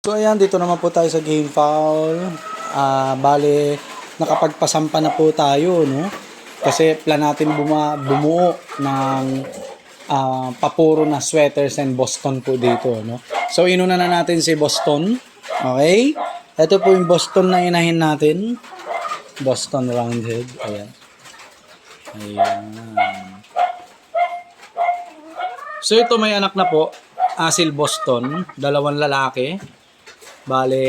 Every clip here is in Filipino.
So ayan, dito naman po tayo sa game foul. Bale, nakapagpasampa na po tayo, no? Kasi plan natin bumuo ng papuro na sweaters and Boston po dito, no? So inuna na natin si Boston. Okay? Ito po yung Boston na inahin natin. Boston Roundhead. Ayan. Ayan. So ito may anak na po. Asil Boston. Dalawang lalaki. Bale,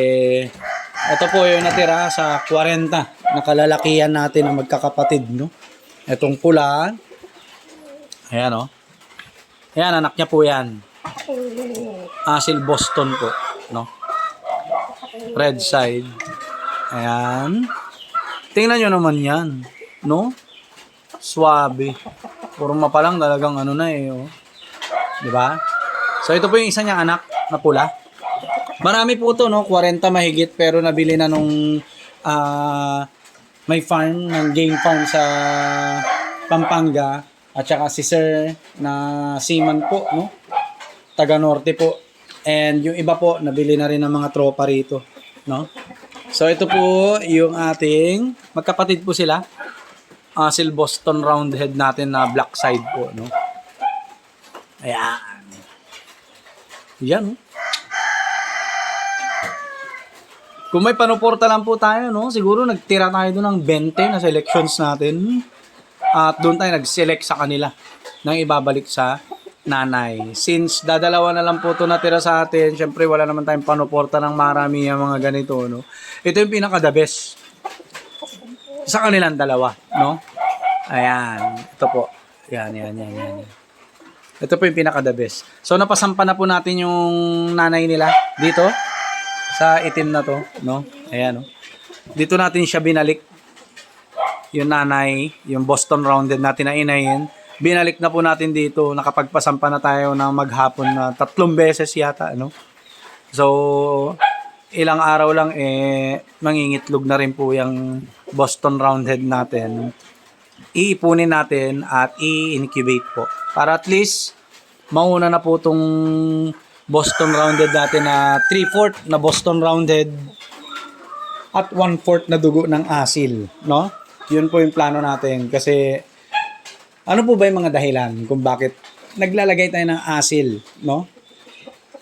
ito po yung natira sa 40 na kalalakihan natin na magkakapatid, no? Itong pula. Ayan, oh. Ayan, anak niya po yan. Asil Boston po, no? Red side. Ayan. Tingnan nyo naman yan, no? Swabe. Purma pa lang talagang ano na eh, oh. Diba? So, ito po yung isa niyang anak na pula. Marami po ito, no? 40 mahigit, pero nabili na nung may farm, ng game farm sa Pampanga, at saka si Sir na seaman po, no? Taga Norte po. And yung iba po, nabili na rin ng mga tropa rito, no? So, ito po yung ating, magkapatid po sila. Asil Boston Roundhead natin na black side po, no? Ayan. Yan, no? Kung may panuporta lang po tayo, no? Siguro nagtira tayo doon ng 20 na selections natin. At doon tayo nag-select sa kanila nang ibabalik sa nanay. Since dadalawa na lang po ito natira sa atin, syempre wala naman tayong panuporta ng marami yung mga ganito, no? Ito yung pinaka-the best sa kanilang dalawa, no? Ayan. Ito po. Yan. Ito po yung pinaka-the best. So, napasampa na po natin yung nanay nila dito sa itim na to, no? Ayan, no? Dito natin siya binalik. Yung nanay, yung Boston Rounded natin na inayin. Binalik na po natin dito. Nakapagpasampa na tayo ng maghapon na 3 beses yata, no? So, ilang araw lang, mangingitlog na rin po yung Boston Roundhead natin. Iipunin natin at i-incubate po. Para at least, mauna na po itong Boston Rounded natin na 3/4 na Boston Rounded at 1/4 na dugo ng asil, no? Yun po yung plano natin kasi ano po ba yung mga dahilan kung bakit naglalagay tayo ng asil, no?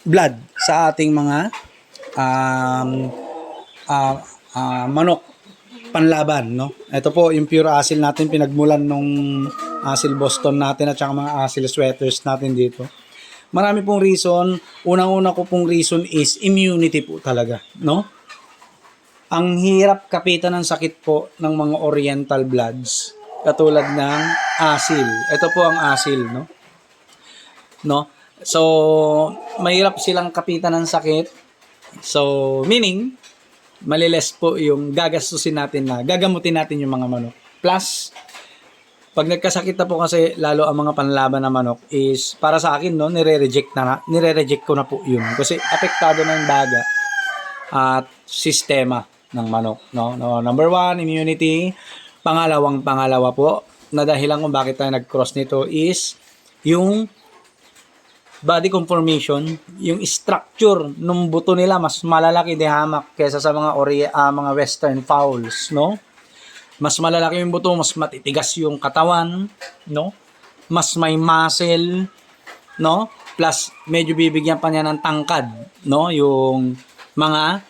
Blood sa ating mga manok panlaban, no? Ito po yung pure asil natin pinagmulan nung asil Boston natin at saka mga asil sweaters natin dito. Marami pong reason. Unang-una ko pong reason is immunity po talaga, no? Ang hirap kapitan ng sakit po ng mga oriental bloods katulad ng asil. Ito po ang asil, no? No? So, mahirap silang kapitan ng sakit. So, meaning, maliles po yung gagastusin natin na gagamutin natin yung mga manok. Plus, pag nagkasakit na po kasi lalo ang mga panlaban na manok is para sa akin, no, nire-reject ko na po yun kasi apektado na yung baga at sistema ng manok, no. Number 1, immunity. Pangalawa po na dahilan kung bakit tayo nag-cross nito is yung body conformation, yung structure ng buto nila mas malalaki di hamak kaysa sa mga mga western fowls, no. Mas malalaki yung buto, mas matitigas yung katawan, no? Mas may muscle, no? Plus, medyo bibigyan pa niya ng tangkad, no? Yung mga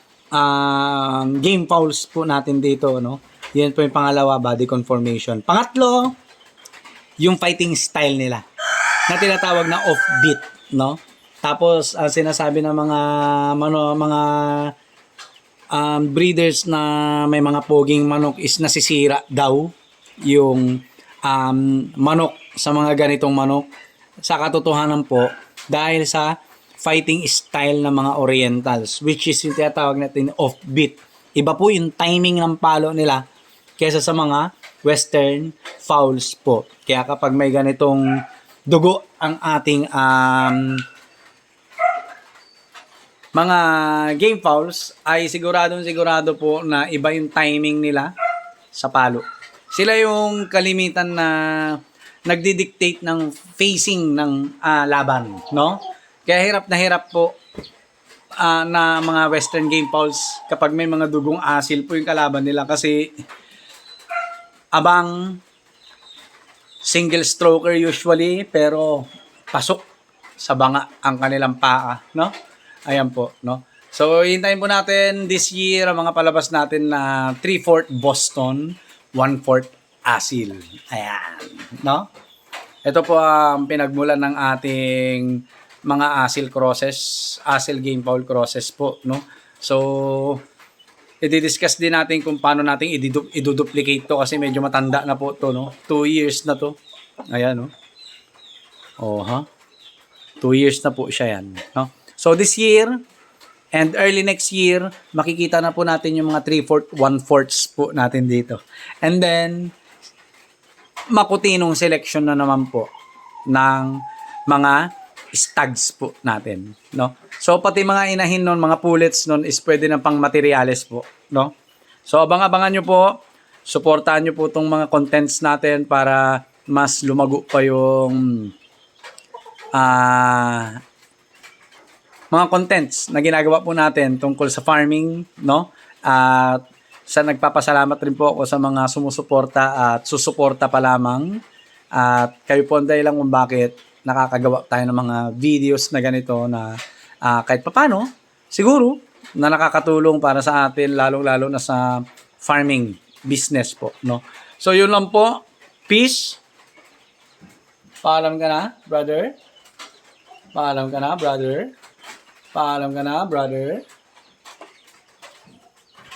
game fowls po natin dito, no? Yan po yung pangalawa, body conformation. Pangatlo, yung fighting style nila na tinatawag na offbeat, no? Tapos, sinasabi ng mga breeders na may mga poging manok is nasisira daw yung manok sa mga ganitong manok. Sa katotohanan po, dahil sa fighting style ng mga orientals, which is yung tinatawag natin offbeat. Iba po yung timing ng palo nila kaysa sa mga western fowls po. Kaya kapag may ganitong dugo ang ating mga game fowls ay sigurado po na iba yung timing nila sa palo. Sila yung kalimitan na nagdi-dictate ng facing ng laban, no? Kaya hirap na hirap po na mga Western Game Fowls kapag may mga dugong asil po yung kalaban nila kasi abang single stroker usually pero pasok sa banga ang kanilang paa, no? Ayan po, no? So, hintayin po natin this year ang mga palabas natin na 3/4 Boston, 1/4 Asil. Ayan, no? Ito po ang pinagmulan ng ating mga Asil crosses, Asil Game Fowl crosses po, no? So, i-discuss din natin kung paano natin i-duplicate to kasi medyo matanda na po to, no? 2 years na to. Ayan, no? Oh, ha? 2 years na po siya yan, no? So, this year and early next year, makikita na po natin yung mga 3/4, 1/4 po natin dito. And then, makutinong selection na naman po ng mga stags po natin, no? So pati mga inahin nun, mga pullets nun is pwede na pang materials po, no? So abang-abangan nyo po, suportahan nyo po itong mga contents natin para mas lumago pa yung mga contents na ginagawa po natin tungkol sa farming, no? At sa nagpapasalamat rin po ako sa mga sumusuporta at susuporta pa lamang. At kayo po ang dahilan kung bakit nakakagawa tayo ng mga videos na ganito na kahit papano, siguro, na nakakatulong para sa atin, lalong-lalo na sa farming business po, no? So, yun lang po. Peace. Paalam ka na, brother. Paalam ka na, brother. Paalam ka na, brother.